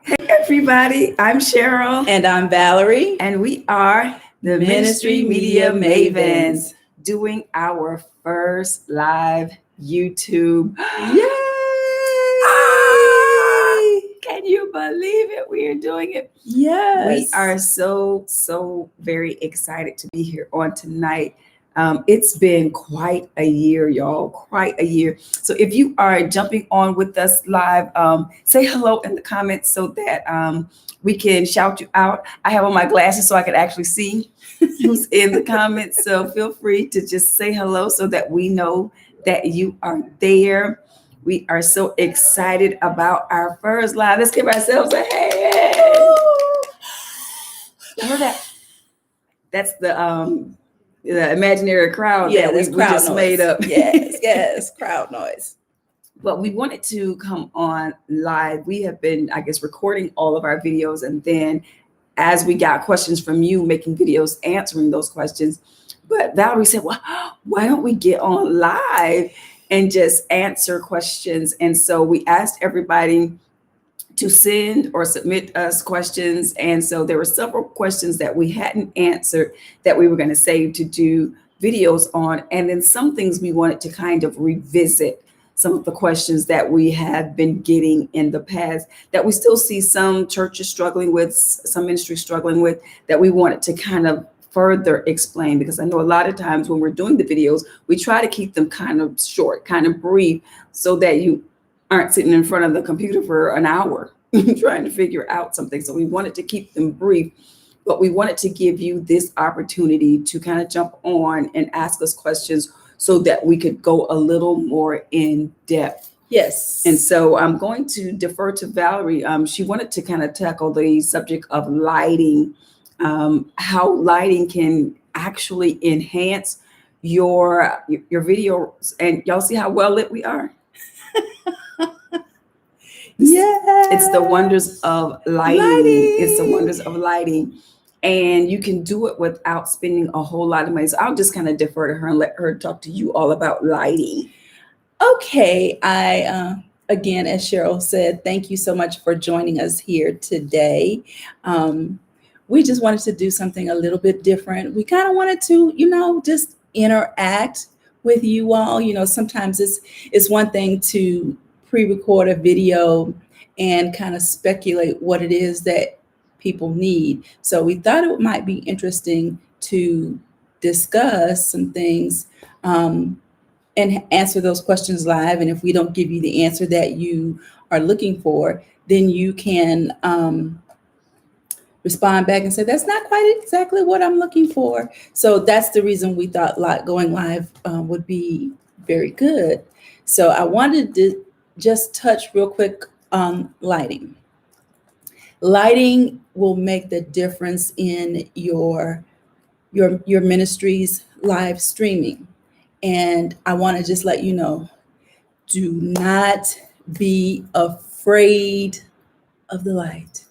Hey, everybody, I'm Cheryl, And I'm Valerie, and we are the Ministry Media Mavens doing our first live YouTube. Yay! Can you believe it? We are doing it. Yes. We are so very excited to be here on tonight. It's been quite a year, y'all, quite a year. So if you are jumping on with us live, say hello in the comments so that we can shout you out. I have on my glasses so I can actually see who's in the comments. So feel free to just say hello so that we know that you are there. We are so excited about our first live. Let's give ourselves a hand. You heard that? That's the imaginary crowd Yeah, that that's we crowd just noise. made up. Yes, crowd noise. But we wanted to come on live. We have been, I guess, recording all of our videos, and then as we got questions from you, making videos answering those questions. But Valerie said, well, why don't we get on live and just answer questions? And so we asked everybody to send or submit us questions. And so there were several questions that we hadn't answered that we were going to save to do videos on. And then some things we wanted to kind of revisit, some of the questions that we have been getting in the past that we still see some churches struggling with, some ministries struggling with, that we wanted to kind of further explain, because I know a lot of times when we're doing the videos, we try to keep them kind of short, kind of brief, so that you aren't sitting in front of the computer for an hour trying to figure out something. So we wanted to keep them brief, but we wanted to give you this opportunity to kind of jump on and ask us questions so that we could go a little more in depth. Yes. And so I'm going to defer to Valerie. She wanted to kind of tackle the subject of lighting, how lighting can actually enhance your videos. And y'all see how well lit we are? Yeah. It's the wonders of lighting. It's the wonders of lighting. And you can do it without spending a whole lot of money. So I'll just kind of defer to her and let her talk to you all about lighting. Okay. Again, as Cheryl said, thank you so much for joining us here today. We just wanted to do something a little bit different. We kind of wanted to, just interact with you all. Sometimes it's one thing to pre-record a video and kind of speculate what it is that people need. So we thought it might be interesting to discuss some things and answer those questions live. And if we don't give you the answer that you are looking for, then you can respond back and say, that's not quite exactly what I'm looking for. So that's the reason we thought going live would be very good. So I wanted to just touch real quick on lighting. Lighting will make the difference in your ministry's live streaming. And I want to just let you know, do not be afraid of the light.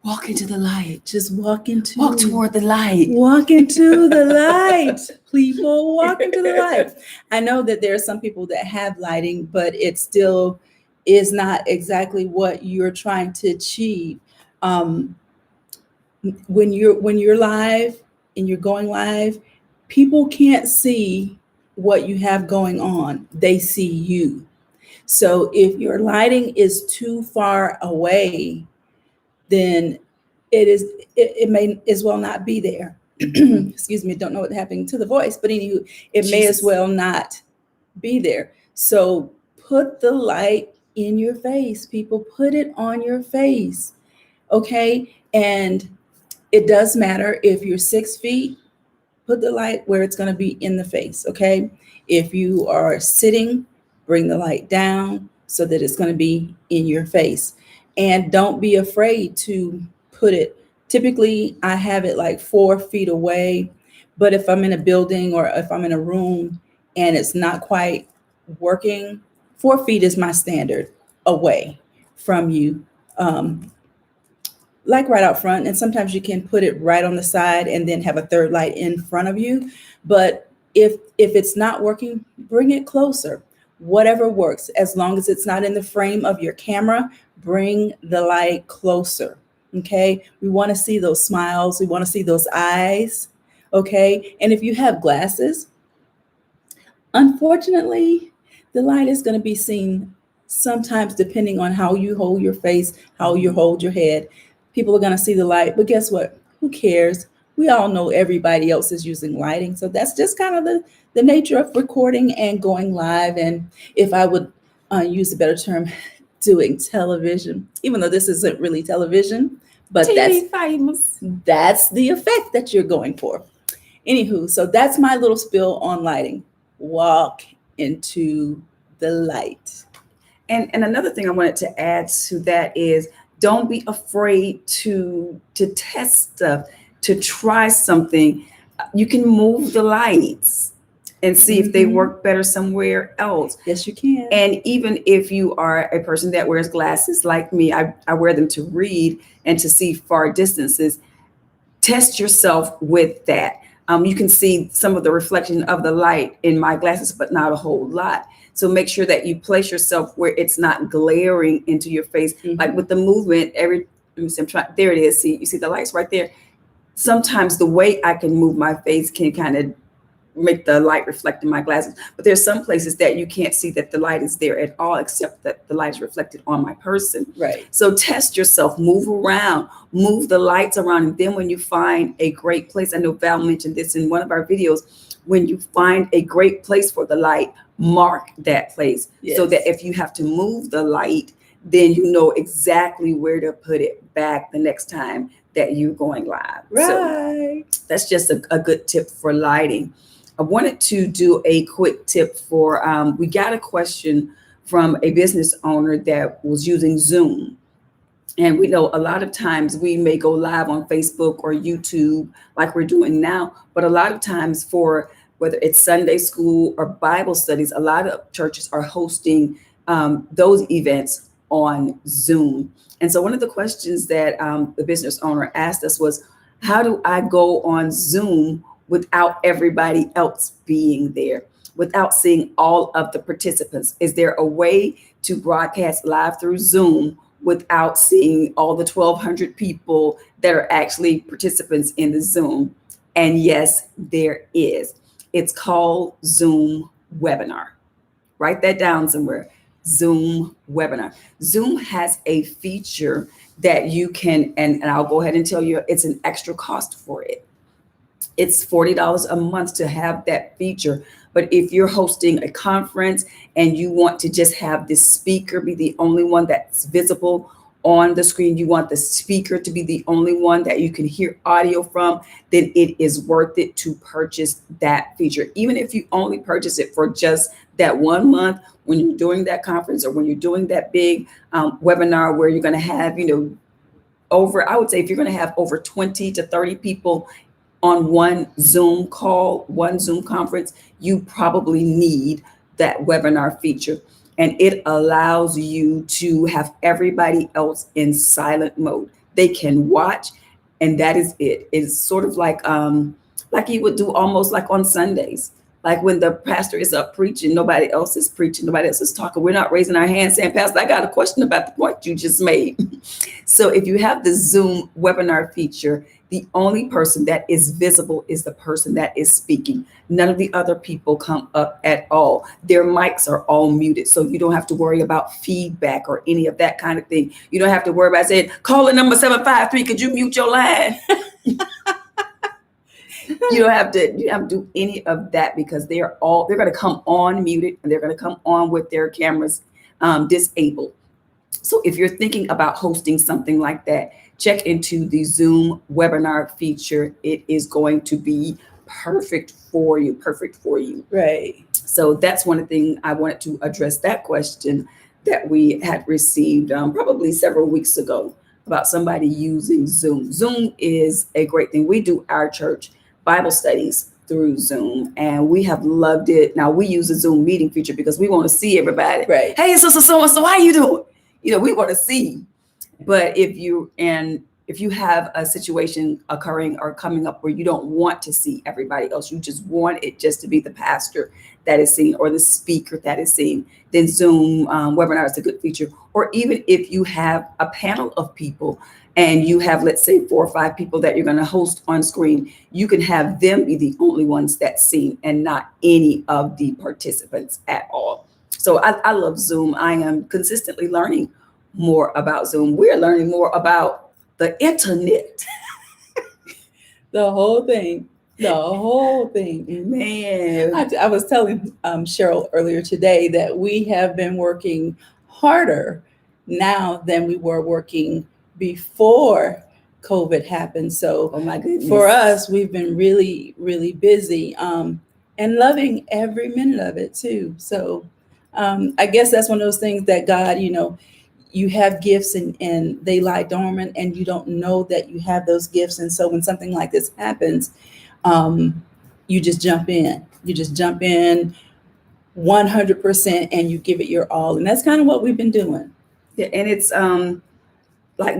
Walk into the light. Just walk toward the light. Walk into the light. People, walk into the light. I know that there are some people that have lighting, but it still is not exactly what you're trying to achieve. When you're live and you're going live, people can't see what you have going on. They see you. So if your lighting is too far away, then it may as well not be there. Excuse me, don't know what happened to the voice, but anywho, it may as well not be there. So put the light in your face, people. Put it on your face, okay? And it does matter if you're 6 feet, put the light where it's going to be in the face, okay? If you are sitting, bring the light down so that it's going to be in your face. And don't be afraid to put it. Typically, I have it like 4 feet away, but if I'm in a building or if I'm in a room and it's not quite working, 4 feet is my standard away from you. Like right out front, and sometimes you can put it right on the side and then have a third light in front of you. But if it's not working, bring it closer. whatever works. As long as it's not in the frame of your camera, bring the light closer. Okay. We want to see those smiles. We want to see those eyes. Okay. And if you have glasses, unfortunately, the light is going to be seen sometimes depending on how you hold your face, how you hold your head. People are going to see the light, but guess what? Who cares? We all know everybody else is using lighting. So that's just kind of the nature of recording and going live. And if I would use a better term, doing television, even though this isn't really television, but TV famous. that's the effect that you're going for. Anywho, so that's my little spill on lighting. Walk into the light. And another thing I wanted to add to that is don't be afraid to test stuff, to try something. You can move the lights and see if they work better somewhere else. Yes, you can. And even if you are a person that wears glasses like me, I wear them to read and to see far distances. Test yourself with that. You can see some of the reflection of the light in my glasses, but not a whole lot. So make sure that you place yourself where it's not glaring into your face. Like with the movement, there it is. See, you see the lights right there. Sometimes the way I can move my face can kind of make the light reflect in my glasses. But there's some places that you can't see that the light is there at all, except that the light is reflected on my person. Right. So test yourself, move around, move the lights around. And then when you find a great place, I know Val mentioned this in one of our videos, when you find a great place for the light, mark that place. Yes. So that if you have to move the light, then you know exactly where to put it back the next time that you're going live. Right. So that's just a good tip for lighting. I wanted to do a quick tip for, we got a question from a business owner that was using Zoom. And we know a lot of times we may go live on Facebook or YouTube like we're doing now, but a lot of times for whether it's Sunday school or Bible studies, a lot of churches are hosting those events on Zoom. And so one of the questions that the business owner asked us was, how do I go on Zoom without everybody else being there, without seeing all of the participants? Is there a way to broadcast live through Zoom without seeing all the 1,200 people that are actually participants in the Zoom? And yes, there is. It's called Zoom Webinar. Write that down somewhere. Zoom Webinar. Zoom has a feature that you can, and I'll go ahead and tell you, it's an extra cost for it. It's $40 a month to have that feature. But if you're hosting a conference and you want to just have this speaker be the only one that's visible on the screen, you want the speaker to be the only one that you can hear audio from, then it is worth it to purchase that feature. Even if you only purchase it for just that 1 month when you're doing that conference or when you're doing that big webinar where you're going to have, I would say if you're going to have over 20 to 30 people on one Zoom call, one Zoom conference, you probably need that webinar feature. And it allows you to have everybody else in silent mode. They can watch, and that is it. It's sort of like you would do almost like on Sundays. Like when the pastor is up preaching, nobody else is preaching, nobody else is talking. We're not raising our hands saying, Pastor, I got a question about the point you just made. So if you have the Zoom webinar feature, the only person that is visible is the person that is speaking. None of the other people come up at all. Their mics are all muted. So you don't have to worry about feedback or any of that kind of thing. You don't have to worry about saying, caller number 753, could you mute your line? You don't have to do any of that because they're going to come on muted and they're going to come on with their cameras disabled. So if you're thinking about hosting something like that, check into the Zoom webinar feature. It is going to be perfect for you. Right. So that's one thing I wanted to address, that question that we had received probably several weeks ago about somebody using Zoom. Zoom is a great thing. We do our church Bible studies through Zoom, and we have loved it. Now we use the Zoom meeting feature because we want to see everybody. Right. Hey, so how you doing? We want to see. But if you, and if you have a situation occurring or coming up where you don't want to see everybody else, you just want it just to be the pastor that is seen or the speaker that is seen, then Zoom webinar is a good feature. Or even if you have a panel of people and you have, let's say, 4 or 5 people that you're going to host on screen, you can have them be the only ones that's seen and not any of the participants at all. So I love Zoom. I am consistently learning more about Zoom. We're learning more about the internet. The whole thing. Man. I was telling Cheryl earlier today that we have been working harder now than we were working before COVID happened. So Oh my goodness. for us, we've been really, really busy and loving every minute of it too. So I guess that's one of those things that God, you have gifts and they lie dormant and you don't know that you have those gifts. And so when something like this happens, you just jump in. You just jump in 100% and you give it your all. And that's kind of what we've been doing. Yeah, and it's like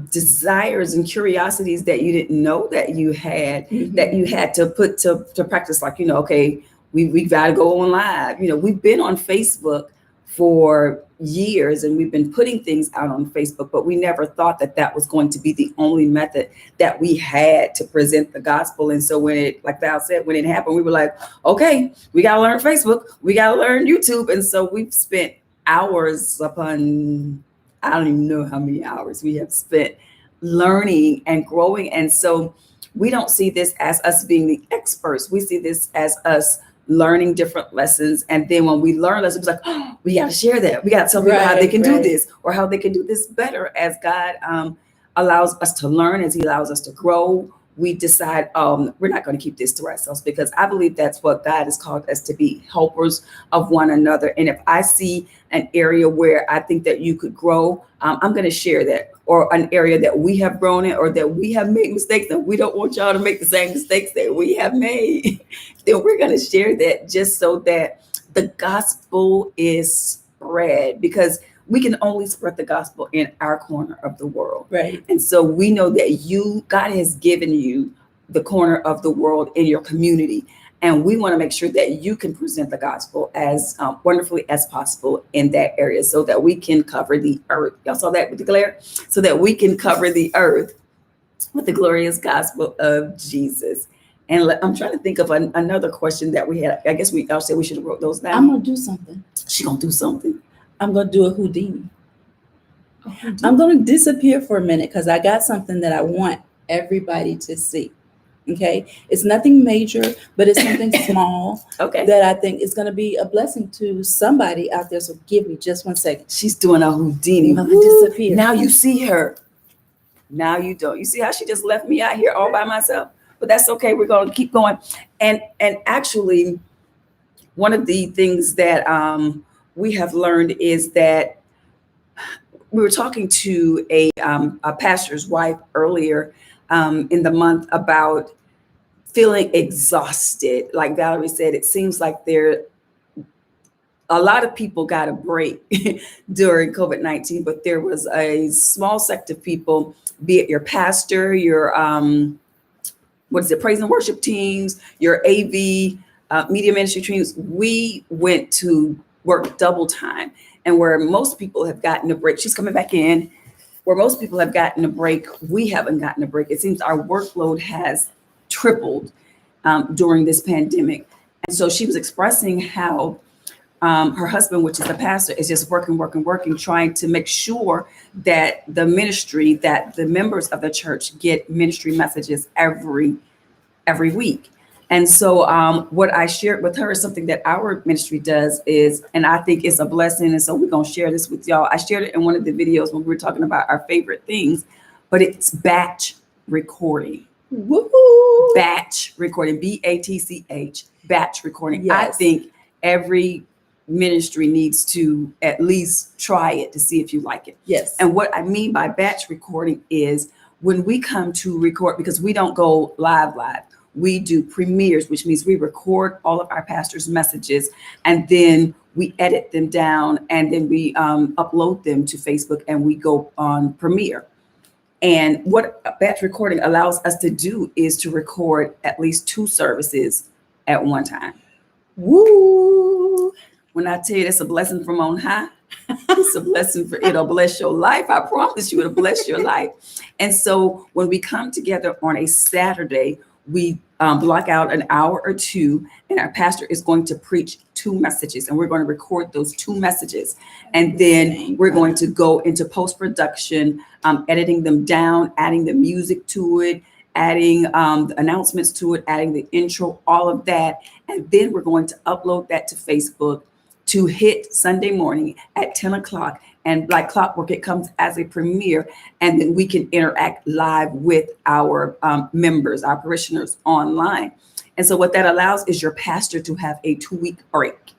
desires and curiosities that you didn't know that you had, that you had to put to practice. Like, okay, we got to go on live. We've been on Facebook for years and we've been putting things out on Facebook, but we never thought that that was going to be the only method that we had to present the gospel. And so when it, like Val said, when it happened, we were like, okay, we got to learn Facebook, we got to learn YouTube. And so we've spent hours upon, I don't even know how many hours we have spent learning and growing. And so we don't see this as us being the experts. We see this as us learning different lessons. And then when we learn lessons, it's like, oh, we got to share that. We got to tell people how they can do this or how they can do this better. As God allows us to learn, as he allows us to grow, we decide we're not going to keep this to ourselves, because I believe that's what God has called us to be, helpers of one another. And if I see an area where I think that you could grow, I'm going to share that, or an area that we have grown in or that we have made mistakes and we don't want y'all to make the same mistakes that we have made, then we're going to share that just so that the gospel is spread, because we can only spread the gospel in our corner of the world. Right. And so we know that God has given you the corner of the world in your community. And we want to make sure that you can present the gospel as wonderfully as possible in that area, so that we can cover the earth. Y'all saw that with the glare? So that we can cover the earth with the glorious gospel of Jesus. And I'm trying to think of another question that we had. I guess y'all said we should have wrote those down. I'm going to do something. She's going to do something. I'm going to do a Houdini. I'm going to disappear for a minute because I got something that I want everybody to see. Okay. It's nothing major, but it's something small that I think is going to be a blessing to somebody out there. So give me just 1 second. She's doing a Houdini. Disappear. Now you see her. Now you don't. You see how she just left me out here all by myself? But that's okay. We're going to keep going. And actually, one of the things that we have learned is that we were talking to a pastor's wife earlier in the month about feeling exhausted. Like Valerie said, it seems like a lot of people got a break during COVID-19, but there was a small sect of people, be it your pastor, your praise and worship teams, your AV, media ministry teams. We went to work double time, and where most people have gotten a break, she's coming back in. Where most people have gotten a break, we haven't gotten a break. It seems our workload has tripled during this pandemic. And so she was expressing how her husband, which is a pastor, is just working, trying to make sure that the ministry, that the members of the church get ministry messages every week. And so what I shared with her is something that our ministry does is, and I think it's a blessing. And so we're going to share this with y'all. I shared it in one of the videos when we were talking about our favorite things, but it's batch recording. Woo-hoo. Batch recording, BATCH, batch recording. Yes. I think every ministry needs to at least try it to see if you like it. Yes. And what I mean by batch recording is when we come to record, because we don't go live, we do premieres, which means we record all of our pastors' messages and then we edit them down and then we upload them to Facebook and we go on premiere. And what a batch recording allows us to do is to record at least 2 services at one time. Woo! When I tell you it's a blessing from on high, it's a blessing for it'll bless your life. I promise you it'll bless your life. And so when we come together on a Saturday, we block out an hour or two, and our pastor is going to preach 2 messages, and we're going to record those 2 messages. And then we're going to go into post-production, editing them down, adding the music to it, adding the announcements to it, adding the intro, all of that. And then we're going to upload that to Facebook to hit Sunday morning at 10 o'clock. And like clockwork, it comes as a premiere, and then we can interact live with our members, our parishioners online. And so what that allows is your pastor to have a 2-week break.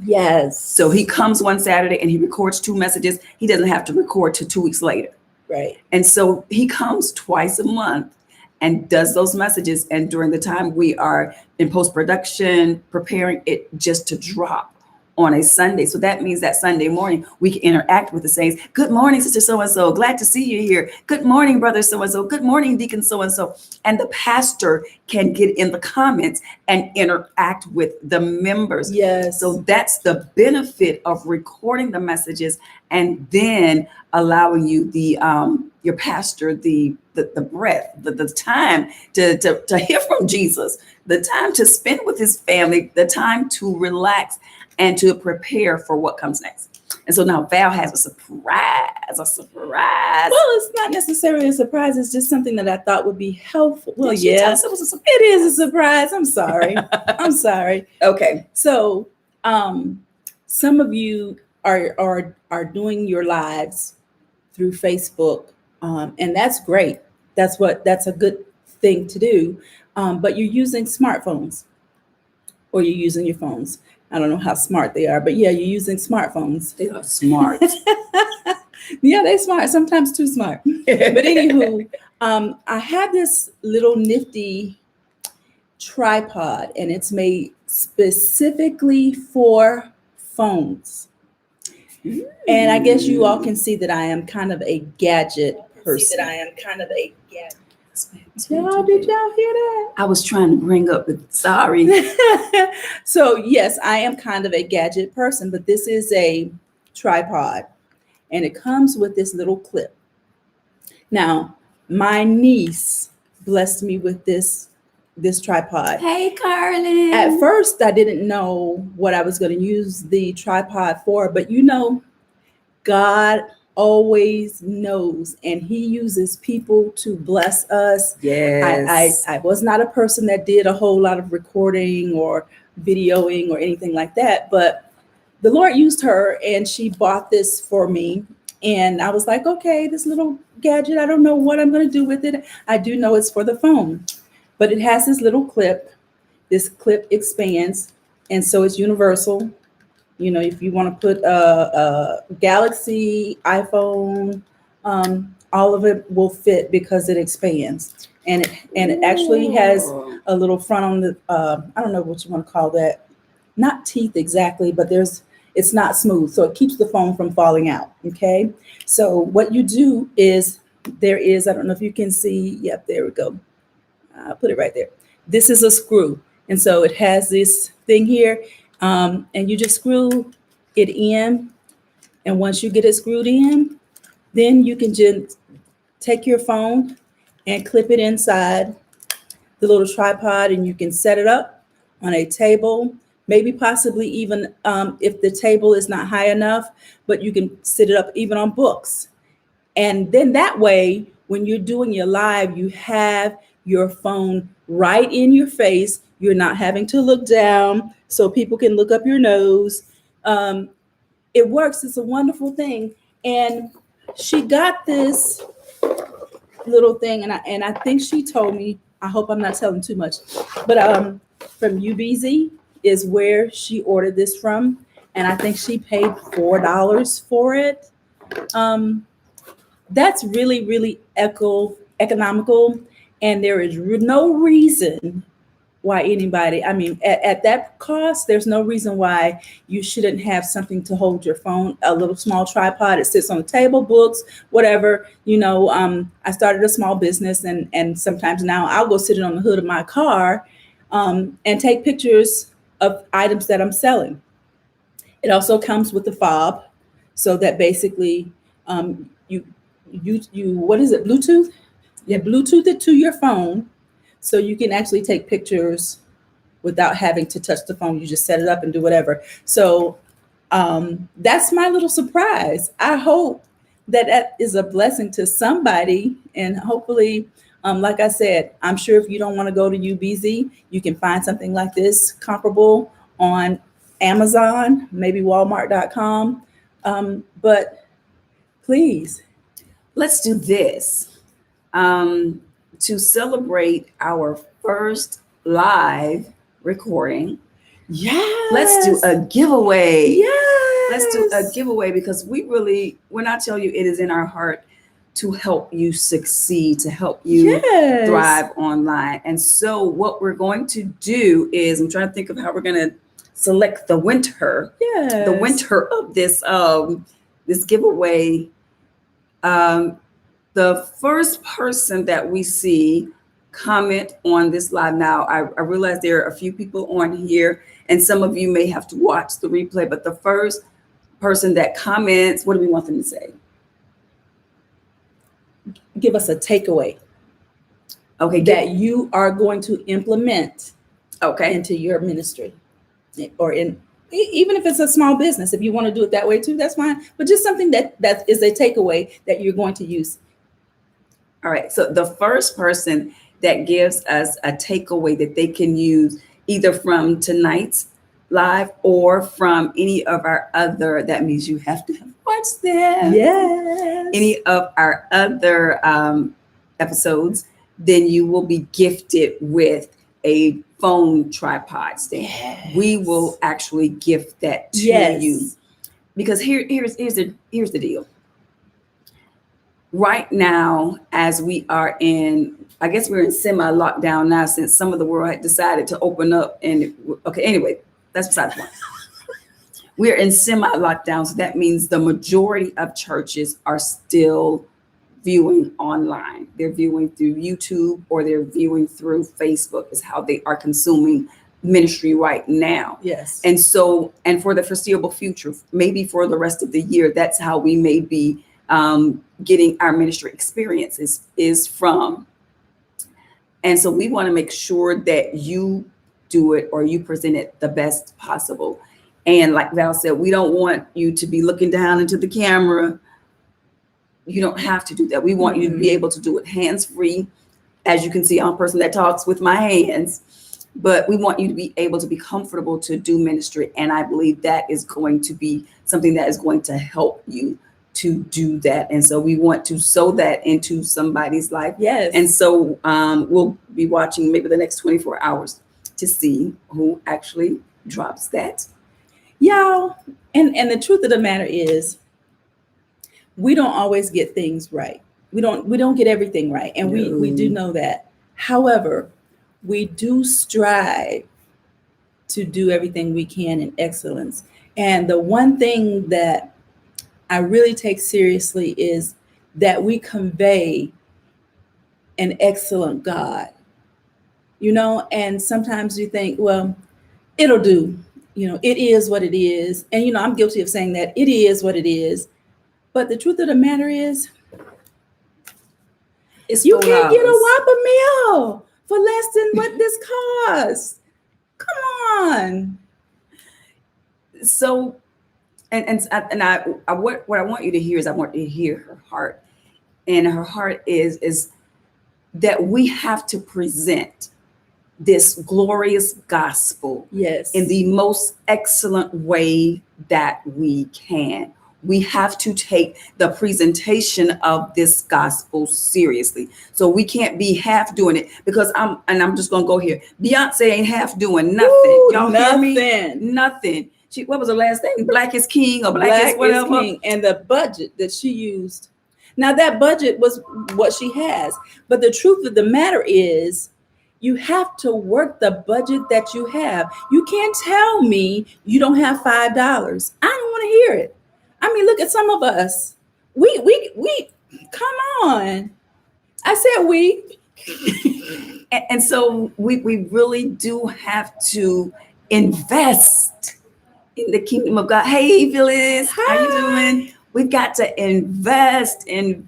Yes. So he comes one Saturday and he records 2 messages. He doesn't have to record till 2 weeks later. Right. And so he comes twice a month and does those messages. And during the time we are in post-production, preparing it just to drop on a Sunday. So that means that Sunday morning we can interact with the saints. Good morning, Sister So-and-so. Glad to see you here. Good morning, Brother So-and-so. Good morning, Deacon So-and-so. And the pastor can get in the comments and interact with the members. Yes. So that's the benefit of recording the messages and then allowing you your pastor the breath, the time to hear from Jesus, the time to spend with his family, the time to relax and to prepare for what comes next. And so now Val has a surprise. Well, it's not necessarily a surprise. It's just something that I thought would be helpful. Well, Did she tell us yes, it was a surprise? it is a surprise. I'm sorry. I'm sorry. Okay. So, some of you are doing your lives through Facebook, and that's great. That's a good thing to do. But you're using smartphones, or you're using your phones. I don't know how smart they are, but yeah, you're using smartphones. They are smart. Yeah, they're smart, sometimes too smart. But anywho, I had this little nifty tripod, and it's made specifically for phones. And I guess you all can see that I am kind of a gadget person. Y'all, did y'all hear that? I was trying to bring up the sorry. So yes, I am kind of a gadget person, but this is a tripod, and it comes with this little clip. Now, my niece blessed me with this tripod. Hey, Carlin. At first, I didn't know what I was going to use the tripod for, but God always knows, and he uses people to bless us. Yes. I was not a person that did a whole lot of recording or videoing or anything like that, but the Lord used her, and she bought this for me. And I was like, okay, this little gadget, I don't know what I'm going to do with it. I do know it's for the phone, but it has this little clip. This clip expands, and so it's universal. If you want to put a Galaxy, iPhone, all of it will fit because it expands. And it actually has a little front on the, I don't know what you want to call that. Not teeth exactly, but it's not smooth. So it keeps the phone from falling out. Okay. So what you do is I don't know if you can see. Yep, there we go. I'll put it right there. This is a screw. And so it has this thing here. And you just screw it in. And once you get it screwed in, then you can just take your phone and clip it inside the little tripod, and you can set it up on a table, maybe possibly even if the table is not high enough, but you can set it up even on books. And then that way, when you're doing your live, you have your phone right in your face. You're not having to look down so people can look up your nose. It works. It's a wonderful thing. And she got this little thing, and I think she told me, I hope I'm not telling too much, but from UBZ is where she ordered this from. And I think she paid $4 for it. That's really, really economical. And there is no reason why anybody, I mean, at that cost, there's no reason why you shouldn't have something to hold your phone, a little small tripod. It sits on the table, books, whatever. I started a small business, and sometimes now I'll go sit it on the hood of my car and take pictures of items that I'm selling. It also comes with the fob, so that basically you what is it, Bluetooth? Yeah, Bluetooth it to your phone, so you can actually take pictures without having to touch the phone. You just set it up and do whatever. So that's my little surprise. I hope that is a blessing to somebody, and hopefully, like I said, I'm sure if you don't want to go to UBZ, you can find something like this comparable on Amazon, maybe Walmart.com. But please, Let's do this. To celebrate our first live recording, yes, let's do a giveaway. Yes, Let's do a giveaway, because when I tell you, it is in our heart to help you succeed, to help you yes. thrive online. And so what we're going to do is, I'm trying to think of how we're going to select the winner Yes. the winner of this giveaway. The first person that we see comment on this live now, I realize there are a few people on here, and some of you may have to watch the replay, but the first person that comments, what do we want them to say? Give us a takeaway. Okay. That you are going to implement okay into your ministry, or even if it's a small business. If you want to do it that way too, that's fine. But just something that is a takeaway that you're going to use. All right. So the first person that gives us a takeaway that they can use either from tonight's live or from any of our other, that means you have to watch them. Yes. Any of our other episodes, then you will be gifted with a phone tripod stand. Yes. We will actually gift that to you, because here's the deal. Right now, as we are in, I guess we're in semi-lockdown now, since some of the world had decided to open up. And okay, anyway, that's beside the point. We're in semi-lockdown, so that means the majority of churches are still viewing online. They're viewing through YouTube, or they're viewing through Facebook, is how they are consuming ministry right now. Yes. And so, and for the foreseeable future, maybe for the rest of the year, that's how we may be getting our ministry experiences is from. And so we want to make sure that you do it, or you present it the best possible. And like Val said, we don't want you to be looking down into the camera. You don't have to do that. We want you to be able to do it hands-free. As you can see, I'm a person that talks with my hands, but we want you to be able to be comfortable to do ministry. And I believe that is going to be something that is going to help you to do that. And so we want to sow that into somebody's life. Yes. And so we'll be watching maybe the next 24 hours to see who actually drops that. Y'all, and the truth of the matter is, we don't always get things right. We don't get everything right. And we do know that. However, we do strive to do everything we can in excellence. And the one thing that I really take seriously is that we convey an excellent God, and sometimes you think, well, it'll do, it is what it is. And, I'm guilty of saying that it is what it is. But the truth of the matter is, you can't get a Whopper meal for less than what this costs. Come on. So, and what I want you to hear is, I want you to hear her heart, and her heart is that we have to present this glorious gospel, yes, in the most excellent way that we can. We have to take the presentation of this gospel seriously. So we can't be half doing it, because I'm just going to go here. Beyonce ain't half doing nothing. Ooh, y'all nothing. hear me? Nothing. What was her last name? Black is King, or Black is whatever. Is King. And the budget that she used. Now that budget was what she has. But the truth of the matter is You have to work the budget that you have. You can't tell me you don't have $5. I don't want to hear it. I mean, look at some of us. We come on. I said we. And so we really do have to invest in the kingdom of God. Hey, Phyllis, how you doing? We've got to invest, and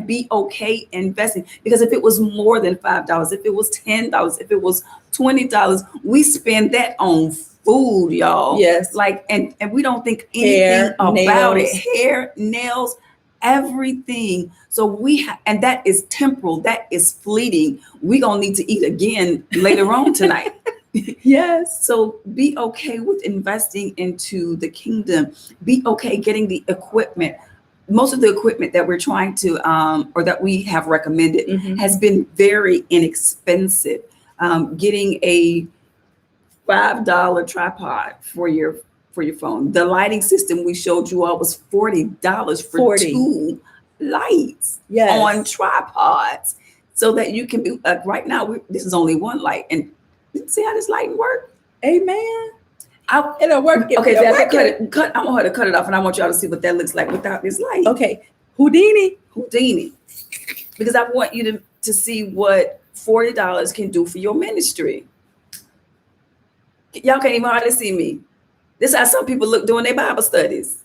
be okay investing. Because if it was more than $5, if it was $10, if it was $20, we spend that on food, y'all. Yes. Like, and we don't think anything Hair, about nails. it. Hair, nails, everything. So and that is temporal, that is fleeting. We're gonna need to eat again later on tonight. Yes. So be okay with investing into the kingdom. Be okay getting the equipment. Most of the equipment that we're trying to or that we have recommended Mhm. has been very inexpensive. Getting a $5 tripod for your phone. The lighting system we showed you all was $40 for 40. 2 lights Yes. on tripods, so that you can be right now. This is only one light, and see how this lighting work. Amen. I, It'll work. okay, It'll Dad, work. cut. I want her to cut it off, and I want y'all to see what that looks like without this light. Okay. Houdini. Houdini, because I want you to see what $40 can do for your ministry. Y'all can't even hardly see me. This is how some people look doing their Bible studies.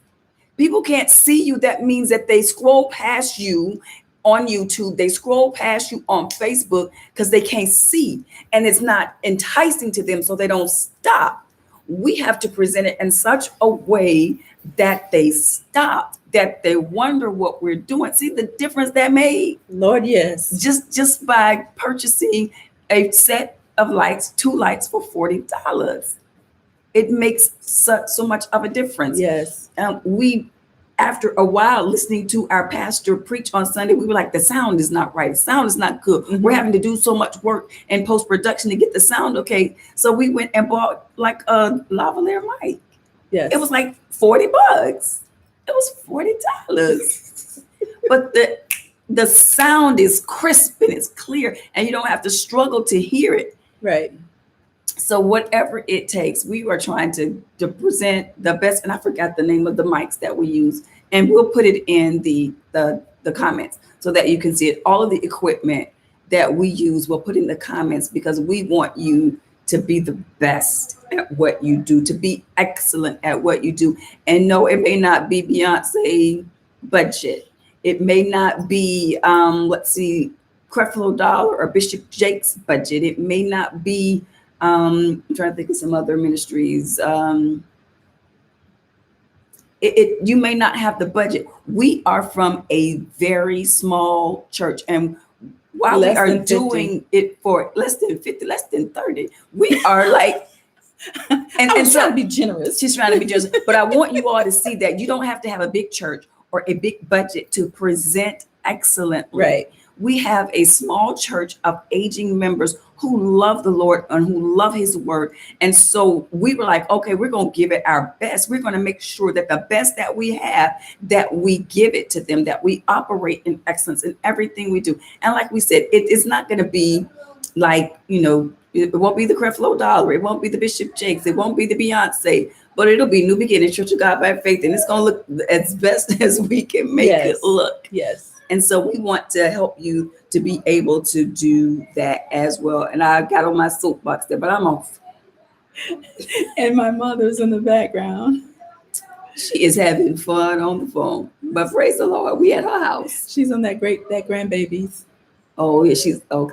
People can't see you. That means that they scroll past you on YouTube. They scroll past you on Facebook because they can't see, and it's not enticing to them, so they don't stop. We have to present it in such a way that they stop, that they wonder what we're doing. See the difference that made? Lord, yes. Just by purchasing a set of lights, 2 lights for $40. It makes so much of a difference. Yes. We, after a while listening to our pastor preach on Sunday, we were like, the sound is not right. The sound is not good. Mhm. We're having to do so much work in post-production to get the sound okay. So we went and bought like a lavalier mic. Yes. It was like $40. It was $40. But the sound is crisp and it's clear, and you don't have to struggle to hear it. Right. So whatever it takes, we are trying to present the best. And I forgot the name of the mics that we use, and we'll put it in the comments so that you can see it. All of the equipment that we use, we'll put in the comments, because we want you to be the best at what you do, to be excellent at what you do. And no, it may not be Beyonce budget. It may not be, let's see, Creflo Dollar or Bishop Jakes budget. It may not be, I'm trying to think of some other ministries. You may not have the budget. We are from a very small church, and while we are doing it for less than 50, less than 30, we are like, and so, trying to be generous. She's trying to be generous. But I want you all to see that you don't have to have a big church or a big budget to present excellently. Right. We have a small church of aging members who love the Lord and who love his word. And so we were like, okay, we're going to give it our best. We're going to make sure that the best that we have, that we give it to them, that we operate in excellence in everything we do. And like we said, it's not going to be like, it won't be the Creflo Dollar. It won't be the Bishop Jakes. It won't be the Beyonce, but it'll be New Beginning Church of God by Faith. And it's going to look as best as we can make it look. Yes. And so we want to help you to be able to do that as well. And I got on my soapbox there, but I'm off. And my mother's in the background. She is having fun on the phone. But praise the Lord, we at her house. She's on that grandbabies. Oh, yeah,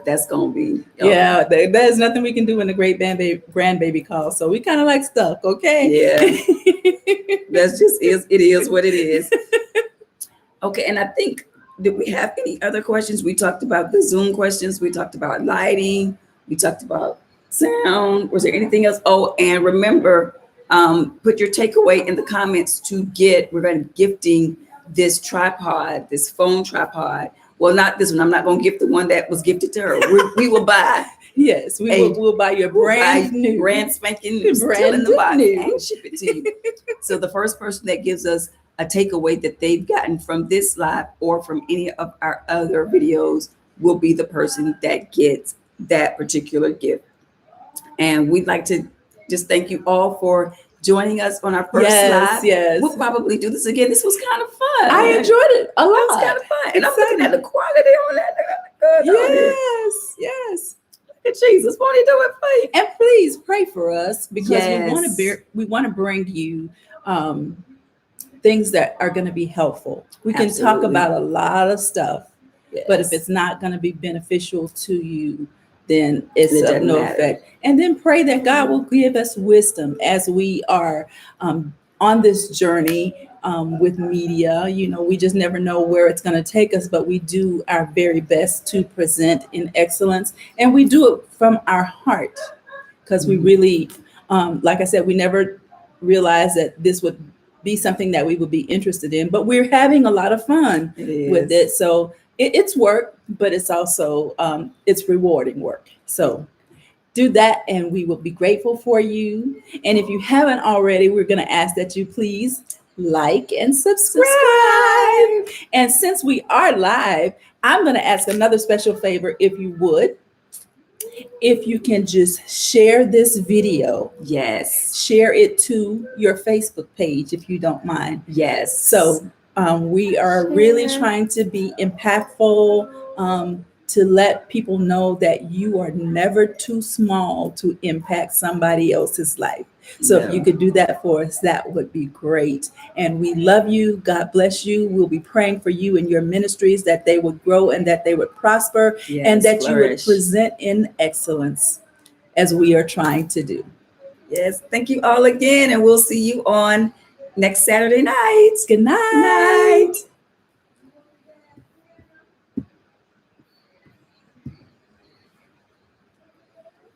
that's going to be. Yeah, there's nothing we can do when the great grandbaby calls. So we kind of like stuck, okay? Yeah. That's just it is what it is. Okay, and I think, did we have any other questions? We talked about the Zoom questions. We talked about lighting. We talked about sound. Was there anything else? Oh, and remember, put your takeaway in the comments we're going to be gifting this tripod, this phone tripod. Well, not this one. I'm not going to gift the one that was gifted to her. We will buy. Yes, we'll buy you a brand spanking still in the box and ship it to you. So the first person that gives us a takeaway that they've gotten from this live or from any of our other videos will be the person that gets that particular gift. And we'd like to just thank you all for joining us on our first live. Yes. We'll probably do this again. This was kind of fun. I enjoyed it a It was lot. kind of fun. And I'm looking at Exciting. the quality on that. They got good on it. Yes. Look at Jesus, won't he do it for you? And please pray for us because Yes. we want to bring you things that are going to be helpful. We can talk Absolutely. about a lot of stuff, but if Yes. it's not going to be beneficial to you, then it's It of doesn't no matter. effect. And then pray that God will give us wisdom as we are on this journey with media. You know, we just never know where it's going to take us, but we do our very best to present in excellence. And we do it from our heart because we Mhm. really, like I said, we never realized that this would be something that we would be interested in, but we're having a lot of fun It with is. it. So it's work, but it's also it's rewarding work. So do that, and we will be grateful for you. And if you haven't already, we're going to ask that you please like and subscribe. And since we are live, I'm going to ask another special favor, if you would. If you can just share this video, Yes. share it to your Facebook page, if you don't mind. Yes. So we are really Share. trying to be impactful, to let people know that you are never too small to impact somebody else's life. So if you No. could do that for us, that would be great. And we love you. God bless you. We'll be praying for you and your ministries, that they would grow and that they would prosper, Yes, and that you would flourish. present in excellence as we are trying to do. Yes. Thank you all again. And we'll see you on next Saturday night. Good night. Good night.